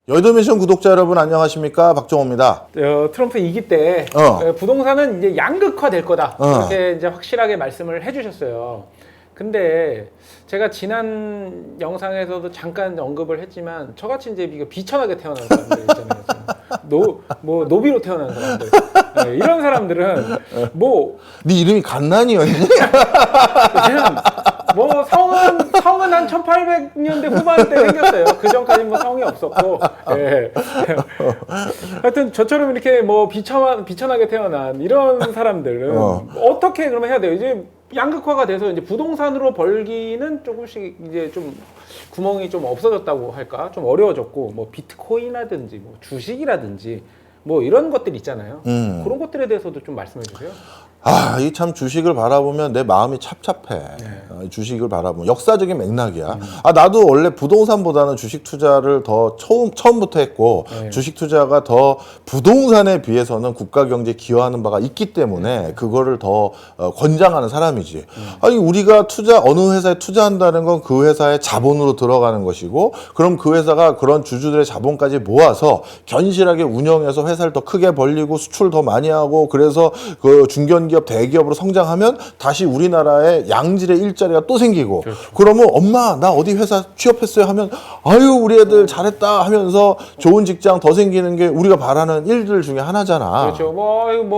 여의도미션 구독자 여러분 안녕하십니까, 박정호입니다. 트럼프 2기 때 부동산은 이제 양극화 될 거다 이렇게 이제 확실하게 말씀을 해주셨어요. 근데 제가 지난 영상에서도 잠깐 언급을 했지만 저같이 이제 비천하게 태어난 사람들 있잖아요. 노비로 태어난 사람들. 네, 이런 사람들은 네 이름이 갓난이었니? 그냥 성은 한 1800년대 후반 때 생겼어요. 그 전까지 성이 없었고. 예. 하여튼 저처럼 이렇게 비천하게 태어난 이런 사람들은 어떻게 그러면 해야 돼요? 이제 양극화가 돼서 이제 부동산으로 벌기는 조금씩 이제 좀 구멍이 좀 없어졌다고 할까? 좀 어려워졌고, 비트코인이라든지 주식이라든지 이런 것들 있잖아요. 그런 것들에 대해서도 좀 말씀해 주세요. 이 참 주식을 바라보면 내 마음이 찹찹해. 네. 주식을 바라보면 역사적인 맥락이야. 나도 원래 부동산보다는 주식 투자를 더 처음부터 했고, 네. 주식 투자가 더 부동산에 비해서는 국가 경제에 기여하는 바가 있기 때문에 그거를 더 권장하는 사람이지. 아니 우리가 어느 회사에 투자한다는 건 그 회사의 자본으로 들어가는 것이고, 그럼 그 회사가 그런 주주들의 자본까지 모아서 견실하게 운영해서 회사를 더 크게 벌리고 수출 더 많이 하고, 그래서 그 중견기업 대기업으로 성장하면 다시 우리나라의 양질의 일자리가 또 생기고, 그렇죠. 그러면 엄마 나 어디 회사 취업했어요 하면 아유 우리 애들 잘했다 하면서 좋은 직장 더 생기는 게 우리가 바라는 일들 중에 하나잖아. 그렇죠.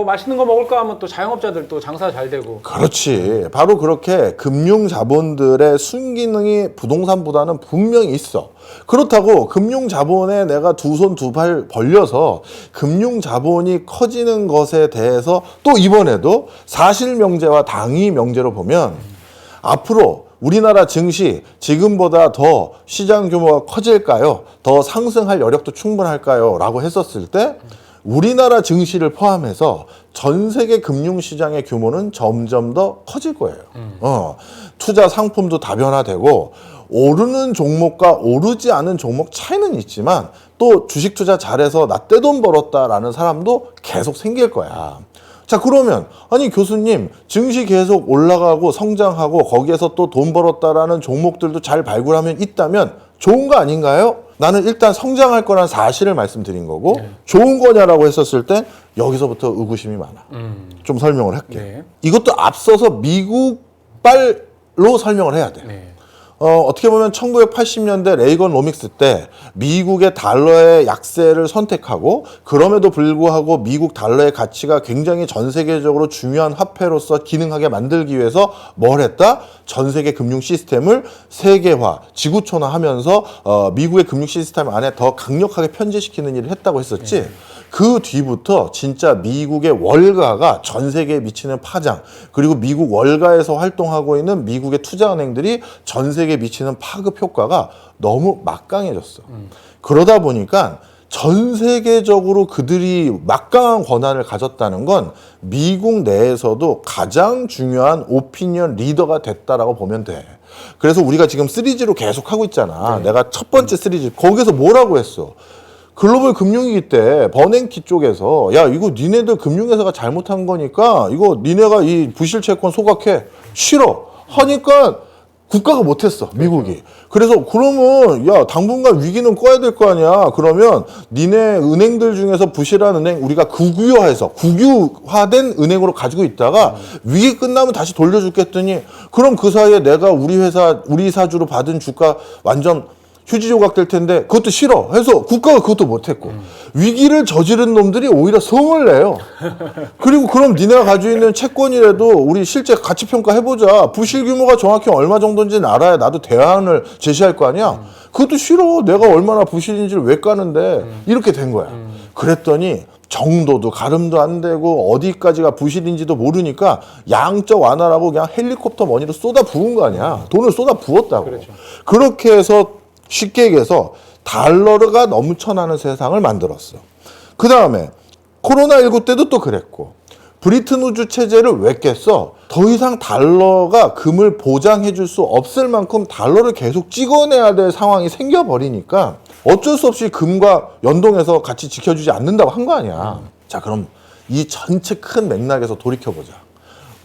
맛있는 거 먹을까 하면 또 자영업자들 또 장사 잘 되고. 그렇지. 바로 그렇게 금융 자본들의 순기능이 부동산보다는 분명히 있어. 그렇다고 금융 자본에 내가 두 손 두 발 벌려서 금융 자본이 커지는 것에 대해서 또 이번에도 사실 명제와 당위 명제로 보면 앞으로 우리나라 증시 지금보다 더 시장 규모가 커질까요? 더 상승할 여력도 충분할까요? 라고 했었을 때 우리나라 증시를 포함해서 전 세계 금융시장의 규모는 점점 더 커질 거예요. 투자 상품도 다변화되고 오르는 종목과 오르지 않은 종목 차이는 있지만 또 주식 투자 잘해서 나 떼돈 벌었다라는 사람도 계속 생길 거야. 자, 그러면 아니 교수님 증시 계속 올라가고 성장하고 거기에서 또 돈 벌었다라는 종목들도 잘 발굴하면 있다면 좋은 거 아닌가요? 나는 일단 성장할 거란 사실을 말씀드린 거고, 네. 좋은 거냐라고 했었을 때 여기서부터 의구심이 많아. 좀 설명을 할게. 네. 이것도 앞서서 미국발로 설명을 해야 돼. 네. 어떻게 보면 1980년대 레이건 로믹스 때 미국의 달러의 약세를 선택하고, 그럼에도 불구하고 미국 달러의 가치가 굉장히 전 세계적으로 중요한 화폐로서 기능하게 만들기 위해서 뭘 했다? 전 세계 금융 시스템을 세계화, 지구촌화하면서 미국의 금융 시스템 안에 더 강력하게 편제시키는 일을 했다고 했었지. 그 뒤부터 진짜 미국의 월가가 전 세계에 미치는 파장, 그리고 미국 월가에서 활동하고 있는 미국의 투자은행들이 전 세계에 미치는 파급 효과가 너무 막강해졌어. 그러다 보니까 전 세계적으로 그들이 막강한 권한을 가졌다는 건 미국 내에서도 가장 중요한 오피니언 리더가 됐다라고 보면 돼. 그래서 우리가 지금 시리즈로 계속 하고 있잖아. 내가 첫 번째 시리즈 거기서 뭐라고 했어? 글로벌 금융위기 때 버냉키 쪽에서 야 이거 니네들 금융회사가 잘못한 거니까 이거 니네가 이 부실 채권 소각해 싫어 하니까 국가가 못했어, 미국이. 그래서 그러면 야 당분간 위기는 꺼야 될 거 아니야. 그러면 니네 은행들 중에서 부실한 은행 우리가 국유화된 은행으로 가지고 있다가 위기 끝나면 다시 돌려줄게 했더니 그럼 그 사이에 내가 우리 사주로 받은 주가 완전 휴지 조각 될 텐데 그것도 싫어 해서 국가가 그것도 못했고, 위기를 저지른 놈들이 오히려 성을 내요. 그리고 그럼 니네가 가지고 있는 채권이라도 우리 실제 가치 평가 해보자. 부실 규모가 정확히 얼마 정도인지는 알아야 나도 대안을 제시할 거 아니야. 그것도 싫어. 내가 얼마나 부실인지를 왜 까는데. 이렇게 된 거야. 그랬더니 정도도 가름도 안 되고 어디까지가 부실인지도 모르니까 양적 완화라고 그냥 헬리콥터 머니로 쏟아 부은 거 아니야. 돈을 쏟아 부었다고. 그렇죠. 그렇게 해서 쉽게 얘기해서 달러가 넘쳐나는 세상을 만들었어. 그 다음에 코로나19 때도 또 그랬고, 브리튼 우주 체제를 왜 깼어? 더 이상 달러가 금을 보장해 줄 수 없을 만큼 달러를 계속 찍어내야 될 상황이 생겨버리니까 어쩔 수 없이 금과 연동해서 같이 지켜주지 않는다고 한 거 아니야. 자, 그럼 이 전체 큰 맥락에서 돌이켜보자.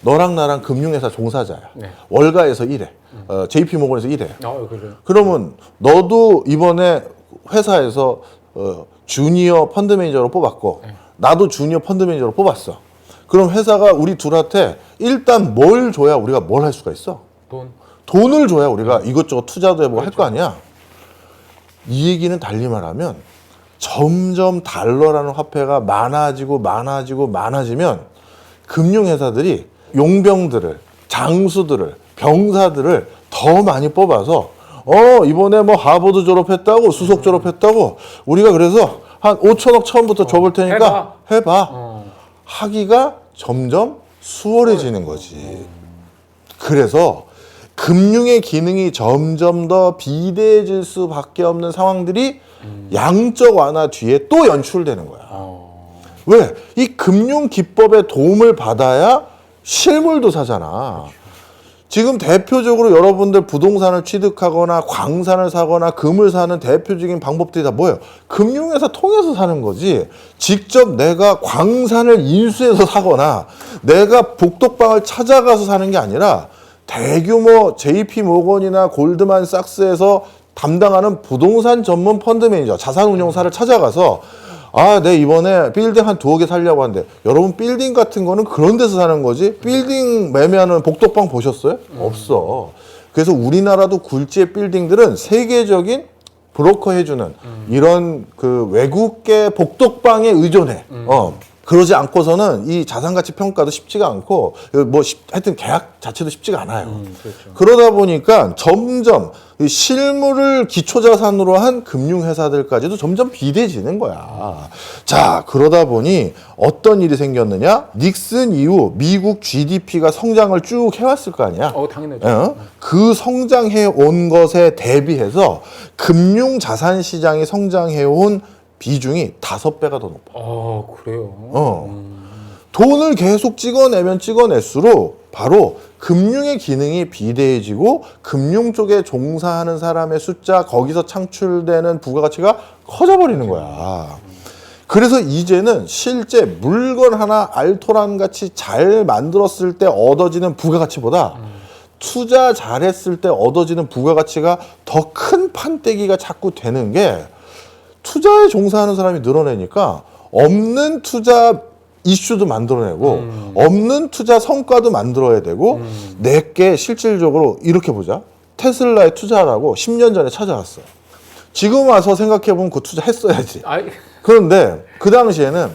너랑 나랑 금융회사 종사자야. 네. 월가에서 일해. JP모건에서 일해. 그래. 그러면 너도 이번에 회사에서 주니어 펀드 매니저로 뽑았고 나도 주니어 펀드 매니저로 뽑았어. 그럼 회사가 우리 둘한테 일단 뭘 줘야 우리가 뭘 할 수가 있어? 돈을 줘야 우리가 이것저것 투자도 해보고 할 거 아니야. 이 얘기는 달리 말하면 점점 달러라는 화폐가 많아지면 금융회사들이 용병들을, 장수들을, 병사들을 더 많이 뽑아서 이번에 뭐 하버드 졸업했다고 수석 졸업했다고 우리가 그래서 한 5천억 처음부터 줘볼 테니까 해봐. 하기가 점점 수월해지는 거지. 그래서 금융의 기능이 점점 더 비대해질 수밖에 없는 상황들이 양적 완화 뒤에 또 연출되는 거야. 왜? 이 금융 기법의 도움을 받아야 실물도 사잖아. 지금 대표적으로 여러분들 부동산을 취득하거나 광산을 사거나 금을 사는 대표적인 방법들이 다 뭐예요? 금융회사 통해서 사는 거지. 직접 내가 광산을 인수해서 사거나 내가 복덕방을 찾아가서 사는 게 아니라 대규모 JP 모건이나 골드만삭스에서 담당하는 부동산 전문 펀드 매니저, 자산운용사를 찾아가서 내 이번에 빌딩 한 2억 개 살려고 하는데 여러분 빌딩 같은 거는 그런 데서 사는 거지 빌딩 매매하는 복덕방 보셨어요? 없어. 그래서 우리나라도 굴지의 빌딩들은 세계적인 브로커 해주는 이런 그 외국계 복덕방에 의존해. 그러지 않고서는 이 자산가치 평가도 쉽지가 않고 하여튼 계약 자체도 쉽지가 않아요. 그렇죠. 그러다 보니까 점점 이 실물을 기초자산으로 한 금융회사들까지도 점점 비대해지는 거야. 자, 그러다 보니 어떤 일이 생겼느냐? 닉슨 이후 미국 GDP가 성장을 쭉 해왔을 거 아니야. 당연하죠. 그 성장해 온 것에 대비해서 금융자산시장이 성장해온 비중이 5배가 더 높아. 그래요? 돈을 계속 찍어낼수록 바로 금융의 기능이 비대해지고 금융 쪽에 종사하는 사람의 숫자, 거기서 창출되는 부가가치가 커져버리는 거야. 그래서 이제는 실제 물건 하나 알토란같이 잘 만들었을 때 얻어지는 부가가치보다 투자 잘했을 때 얻어지는 부가가치가 더 큰 판때기가 자꾸 되는 게 투자에 종사하는 사람이 늘어나니까 없는 투자 이슈도 만들어내고 없는 투자 성과도 만들어야 되고 내게 실질적으로 이렇게 보자. 테슬라에 투자하라고 10년 전에 찾아왔어. 지금 와서 생각해보면 그 투자 했어야지. 그런데 그 당시에는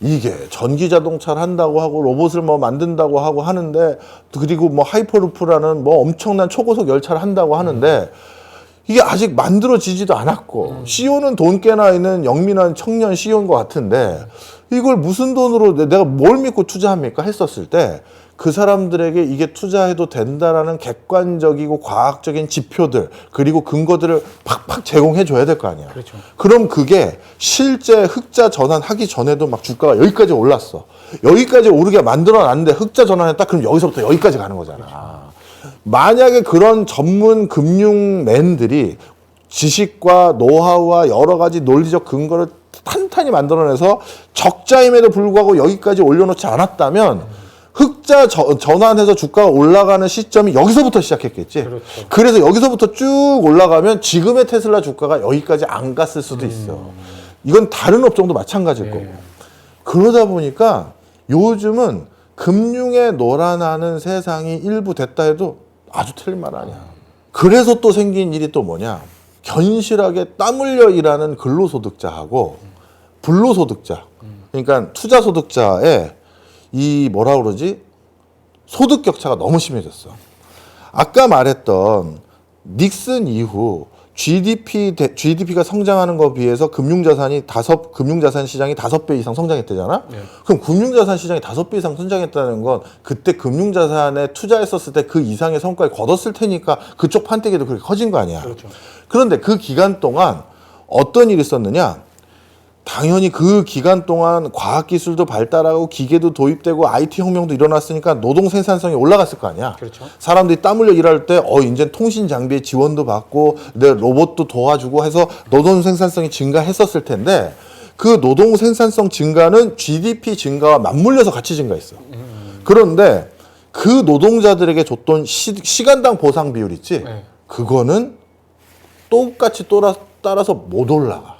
이게 전기 자동차를 한다고 하고 로봇을 뭐 만든다고 하고 하는데 그리고 뭐 하이퍼루프라는 뭐 엄청난 초고속 열차를 한다고 하는데 이게 아직 만들어지지도 않았고 CEO는 돈 깨나 있는 영민한 청년 CEO인 것 같은데 이걸 무슨 돈으로 내가 뭘 믿고 투자합니까? 했었을 때 그 사람들에게 이게 투자해도 된다라는 객관적이고 과학적인 지표들 그리고 근거들을 팍팍 제공해 줘야 될 거 아니야. 그렇죠. 그럼 그게 실제 흑자 전환하기 전에도 막 주가가 여기까지 올랐어. 여기까지 오르게 만들어놨는데 흑자 전환했다? 그럼 여기서부터 여기까지 가는 거잖아. 그렇죠. 만약에 그런 전문 금융맨들이 지식과 노하우와 여러 가지 논리적 근거를 탄탄히 만들어내서 적자임에도 불구하고 여기까지 올려놓지 않았다면 흑자 전환해서 주가가 올라가는 시점이 여기서부터 시작했겠지. 그렇죠. 그래서 여기서부터 쭉 올라가면 지금의 테슬라 주가가 여기까지 안 갔을 수도 있어. 이건 다른 업종도 마찬가지일 거고. 그러다 보니까 요즘은 금융에 놀아나는 세상이 일부 됐다 해도 아주 틀린 말 아니야. 그래서 또 생긴 일이 또 뭐냐. 견실하게 땀 흘려 일하는 근로소득자하고 불로소득자. 그러니까 투자소득자의 이 뭐라 그러지? 소득 격차가 너무 심해졌어. 아까 말했던 닉슨 이후 GDP가 성장하는 것에 비해서 금융자산 시장이 5배 이상 성장했대잖아? 그럼 금융자산 시장이 5배 이상 성장했다는 건 그때 금융자산에 투자했었을 때 그 이상의 성과를 거뒀을 테니까 그쪽 판때기도 그렇게 커진 거 아니야. 그렇죠. 그런데 그 기간 동안 어떤 일이 있었느냐? 당연히 그 기간 동안 과학기술도 발달하고 기계도 도입되고 IT 혁명도 일어났으니까 노동 생산성이 올라갔을 거 아니야. 그렇죠. 사람들이 땀 흘려 일할 때 이제 통신 장비의 지원도 받고 내 로봇도 도와주고 해서 노동 생산성이 증가했었을 텐데 그 노동 생산성 증가는 GDP 증가와 맞물려서 같이 증가했어. 그런데 그 노동자들에게 줬던 시간당 보상 비율 있지? 그거는 똑같이 따라서 못 올라가.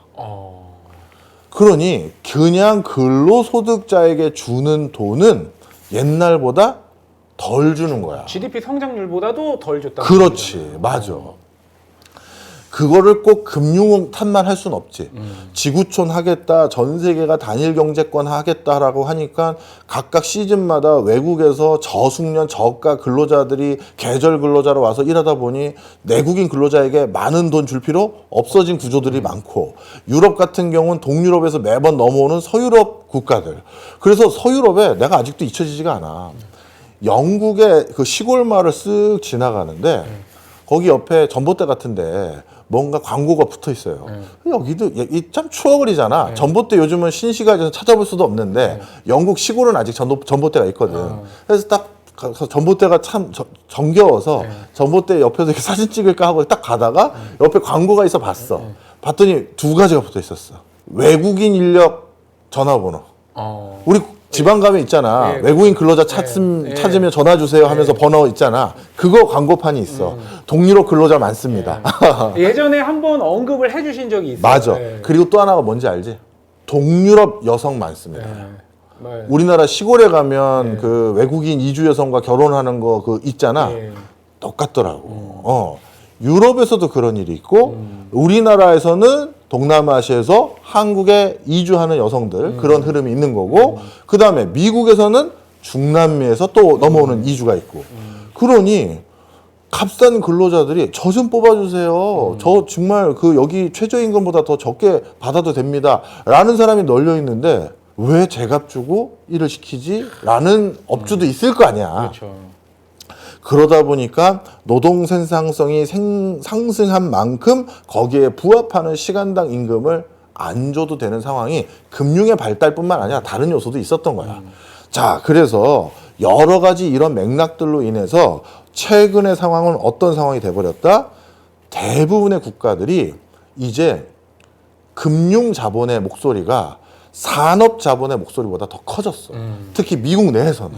그러니 그냥 근로소득자에게 주는 돈은 옛날보다 덜 주는 거야. GDP 성장률보다도 덜 줬다. 그렇지, 맞아. 그거를 꼭 금융 탓만 할 수는 없지. 지구촌 하겠다, 전 세계가 단일 경제권 하겠다라고 하니까 각각 시즌마다 외국에서 저숙련, 저가 근로자들이 계절 근로자로 와서 일하다 보니 내국인 근로자에게 많은 돈 줄 필요 없어진 구조들이 많고, 유럽 같은 경우는 동유럽에서 매번 넘어오는 서유럽 국가들. 그래서 서유럽에 내가 아직도 잊혀지지가 않아. 영국의 그 시골 마을을 쓱 지나가는데 거기 옆에 전봇대 같은데 뭔가 광고가 붙어 있어요. 여기도 참 추억을이잖아. 전봇대 요즘은 신시가지에서 찾아볼 수도 없는데 영국 시골은 아직 전봇대가 있거든. 그래서 딱 가서 전봇대가 참 정겨워서 전봇대 옆에서 이렇게 사진 찍을까 하고 딱 가다가 옆에 광고가 있어 봤어. 봤더니 두 가지가 붙어 있었어. 외국인 인력 전화번호. 우리 지방 가면 있잖아. 외국인 근로자 찾으면 전화 주세요 하면서 번호 있잖아. 그거 광고판이 있어. 동유럽 근로자 많습니다. 예전에 한번 언급을 해주신 적이 있어요. 맞아. 그리고 또 하나가 뭔지 알지? 동유럽 여성 많습니다. 우리나라 시골에 가면 그 외국인 이주 여성과 결혼하는 거 그 있잖아. 똑같더라고. 유럽에서도 그런 일이 있고 우리나라에서는 동남아시아에서 한국에 이주하는 여성들 그런 흐름이 있는 거고, 그 다음에 미국에서는 중남미에서 또 넘어오는 이주가 있고. 그러니 값싼 근로자들이 저 좀 뽑아주세요. 저 정말 그 여기 최저임금보다 더 적게 받아도 됩니다. 라는 사람이 널려 있는데 왜 제값 주고 일을 시키지? 라는 업주도 있을 거 아니야. 그렇죠. 그러다 보니까 노동 생산성이 상승한 만큼 거기에 부합하는 시간당 임금을 안 줘도 되는 상황이 금융의 발달뿐만 아니라 다른 요소도 있었던 거야. 자, 그래서 여러 가지 이런 맥락들로 인해서 최근의 상황은 어떤 상황이 돼버렸다? 대부분의 국가들이 이제 금융 자본의 목소리가 산업 자본의 목소리보다 더 커졌어. 특히 미국 내에서는.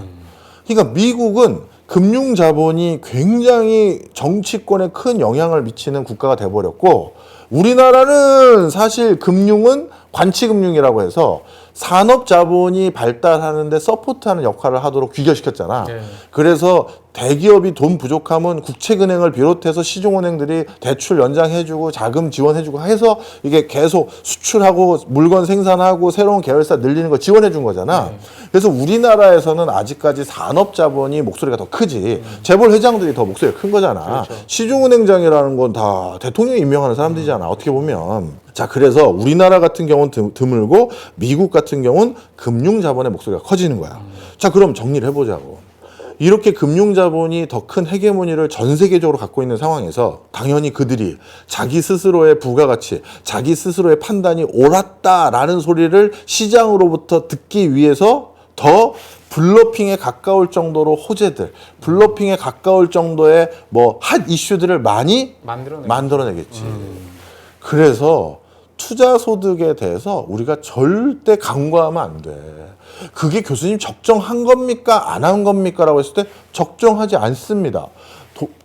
그러니까 미국은 금융 자본이 굉장히 정치권에 큰 영향을 미치는 국가가 돼버렸고, 우리나라는 사실 금융은 관치금융이라고 해서 산업 자본이 발달하는데 서포트하는 역할을 하도록 귀결시켰잖아. 그래서 대기업이 돈 부족하면 국책은행을 비롯해서 시중은행들이 대출 연장해주고 자금 지원해주고 해서 이게 계속 수출하고 물건 생산하고 새로운 계열사 늘리는 거 지원해준 거잖아. 그래서 우리나라에서는 아직까지 산업 자본이 목소리가 더 크지. 재벌 회장들이 더 목소리가 큰 거잖아. 그렇죠. 시중은행장이라는 건 다 대통령이 임명하는 사람들이잖아. 어떻게 보면. 자, 그래서 우리나라 같은 경우는 드물고 미국 같은 경우는 금융 자본의 목소리가 커지는 거야. 자, 그럼 정리를 해보자고. 이렇게 금융 자본이 더 큰 헤게모니를 전 세계적으로 갖고 있는 상황에서 당연히 그들이 자기 스스로의 부가가치, 자기 스스로의 판단이 옳았다라는 소리를 시장으로부터 듣기 위해서 더 블러핑에 가까울 정도로 호재들, 블러핑에 가까울 정도의 뭐 핫 이슈들을 많이 만들어내겠지. 그래서 투자 소득에 대해서 우리가 절대 간과하면 안 돼. 그게 교수님 적정한 겁니까? 안 한 겁니까? 라고 했을 때 적정하지 않습니다.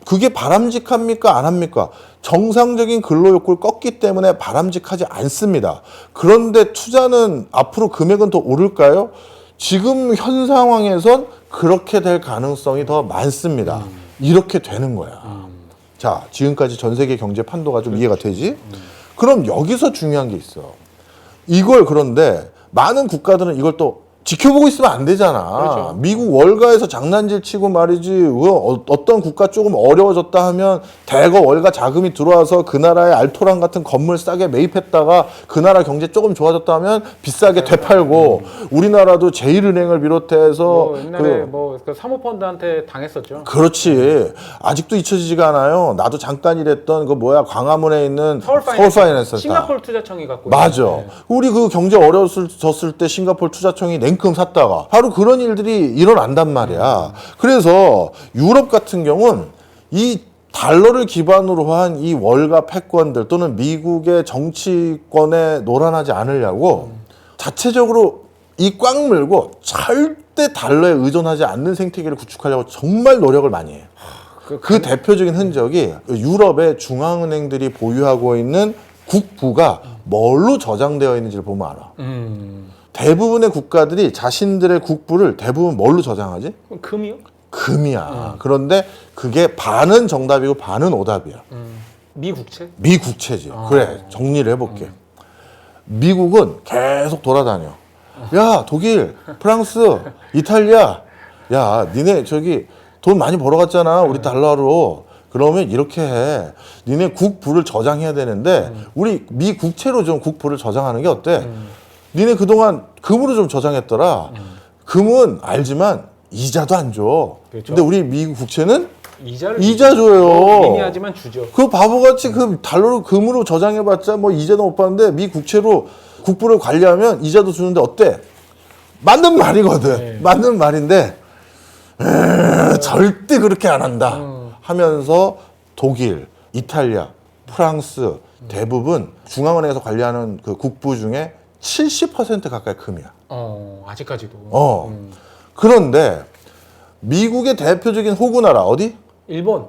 그게 바람직합니까? 안 합니까? 정상적인 근로욕구를 껐기 때문에 바람직하지 않습니다. 그런데 투자는 앞으로 금액은 더 오를까요? 지금 현 상황에선 그렇게 될 가능성이 더 많습니다. 이렇게 되는 거야. 자, 지금까지 전 세계 경제 판도가 좀 이해가 되지? 그럼 여기서 중요한 게 있어. 이걸 그런데 많은 국가들은 이걸 또 지켜보고 있으면 안 되잖아. 그렇죠. 미국 월가에서 장난질 치고 말이지, 어떤 국가 조금 어려워졌다 하면 대거 월가 자금이 들어와서 그 나라의 알토란 같은 건물 싸게 매입했다가 그 나라 경제 조금 좋아졌다 하면 비싸게 되팔고, 우리나라도 제일은행을 비롯해서 뭐 옛날에 그 사모펀드한테 당했었죠. 그렇지. 아직도 잊혀지지가 않아요. 나도 잠깐 일했던 그 광화문에 있는 서울파이낸스 싱가포르 투자청이 갖고 맞아. 있는데. 우리 그 경제 어려웠을 때 싱가포르 투자청이 냉큼 샀다가 바로 그런 일들이 일어난단 말이야. 그래서 유럽 같은 경우는 이 달러를 기반으로 한 이 월가 패권들 또는 미국의 정치권에 노란하지 않으려고 자체적으로 이 꽉 물고 절대 달러에 의존하지 않는 생태계를 구축하려고 정말 노력을 많이 해요. 그 대표적인 흔적이 유럽의 중앙은행들이 보유하고 있는 국부가 뭘로 저장되어 있는지를 보면 알아. 대부분의 국가들이 자신들의 국부를 대부분 뭘로 저장하지? 금이요? 금이야. 그런데 그게 반은 정답이고 반은 오답이야. 미국채? 미국채지. 그래, 정리를 해볼게. 미국은 계속 돌아다녀. 야, 독일, 프랑스, 이탈리아. 야, 니네 저기 돈 많이 벌어갔잖아. 우리 달러로. 그러면 이렇게 해. 니네 국부를 저장해야 되는데 우리 미국채로 좀 국부를 저장하는 게 어때? 니네 그동안 금으로 좀 저장했더라. 금은 알지만 이자도 안 줘. 그렇죠. 근데 우리 미국 국채는 이자를 이자 줘요. 미미하지만 주죠. 그 바보같이 그 달러로 금으로 저장해봤자 뭐 이자도 못 받는데 미 국채로 국부를 관리하면 이자도 주는데 어때? 맞는 말이거든. 네. 맞는 말인데 절대 그렇게 안 한다 하면서 독일, 이탈리아, 프랑스 대부분 중앙은행에서 관리하는 그 국부 중에 70% 가까이 금이야. 아직까지도. 그런데 미국의 대표적인 호구 나라 어디? 일본.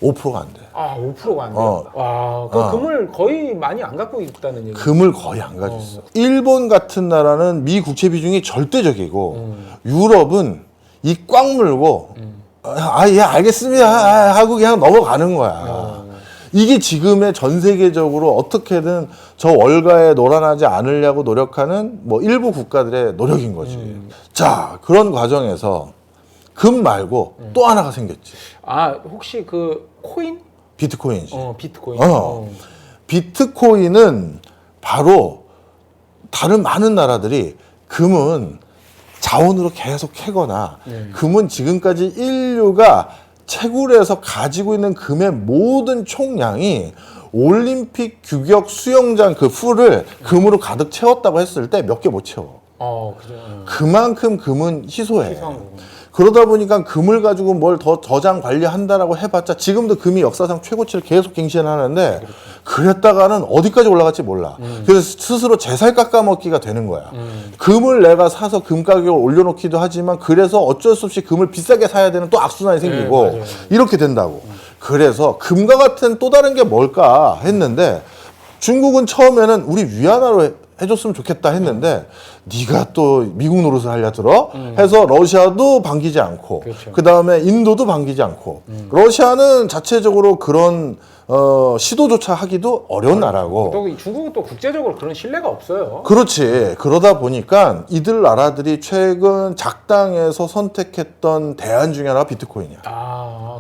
5%가 안 돼. 5%가 안 돼요. 와, 그 금을 거의 많이 안 갖고 있다는 얘기. 금을 거의 안 가지고 있어. 일본 같은 나라는 미 국채 비중이 절대적이고 유럽은 이 꽉 물고 예 알겠습니다 하고 그냥 넘어가는 거야. 이게 지금의 전 세계적으로 어떻게든 저 월가에 놀아나지 않으려고 노력하는 뭐 일부 국가들의 노력인 거지. 자, 그런 과정에서 금 말고 또 하나가 생겼지. 혹시 그 코인? 비트코인이지. 비트코인. 비트코인은 바로 다른 많은 나라들이 금은 자원으로 계속 캐거나 금은 지금까지 인류가 채굴해서 가지고 있는 금의 모든 총량이 올림픽 규격 수영장 그 풀을 금으로 가득 채웠다고 했을 때 몇 개 못 채워. 그죠. 그만큼 금은 희소해. 희소한 거구나. 그러다 보니까 금을 가지고 뭘 더 저장 관리한다라고 해봤자 지금도 금이 역사상 최고치를 계속 갱신하는데 그랬다가는 어디까지 올라갈지 몰라. 그래서 스스로 재살 깎아먹기가 되는 거야. 금을 내가 사서 금 가격을 올려놓기도 하지만 그래서 어쩔 수 없이 금을 비싸게 사야 되는 또 악순환이 생기고 맞아요. 이렇게 된다고. 그래서 금과 같은 또 다른 게 뭘까 했는데 중국은 처음에는 우리 위안화로 해줬으면 좋겠다 했는데 네가 또 미국 노릇을 하려 들어 해서 러시아도 반기지 않고 그렇죠. 그다음에 인도도 반기지 않고 러시아는 자체적으로 그런 시도조차 하기도 어려운 나라고. 또 중국은 또 국제적으로 그런 신뢰가 없어요. 그렇지. 그러다 보니까 이들 나라들이 최근 작당에서 선택했던 대안 중에 하나가 비트코인이야.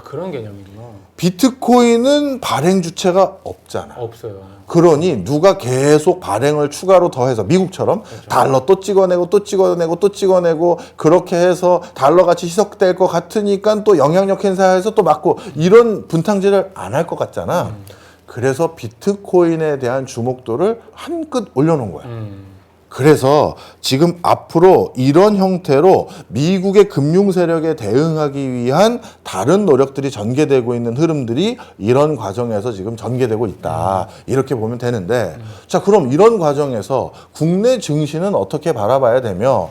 그런 개념이구나. 비트코인은 발행 주체가 없잖아. 없어요. 그러니 누가 계속 발행을 추가로 더해서 미국처럼 달러 또 찍어내고 또 찍어내고 또 찍어내고 그렇게 해서 달러 가치 희석될 것 같으니까 또 영향력 행사해서 또 막고 이런 분탕질을 안 할 것 같잖아. 그래서 비트코인에 대한 주목도를 한끗 올려놓은 거야. 그래서 지금 앞으로 이런 형태로 미국의 금융 세력에 대응하기 위한 다른 노력들이 전개되고 있는 흐름들이 이런 과정에서 지금 전개되고 있다. 이렇게 보면 되는데 자, 그럼 이런 과정에서 국내 증시는 어떻게 바라봐야 되며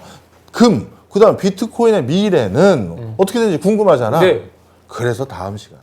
그다음 비트코인의 미래는 어떻게 되는지 궁금하잖아. 네. 그래서 다음 시간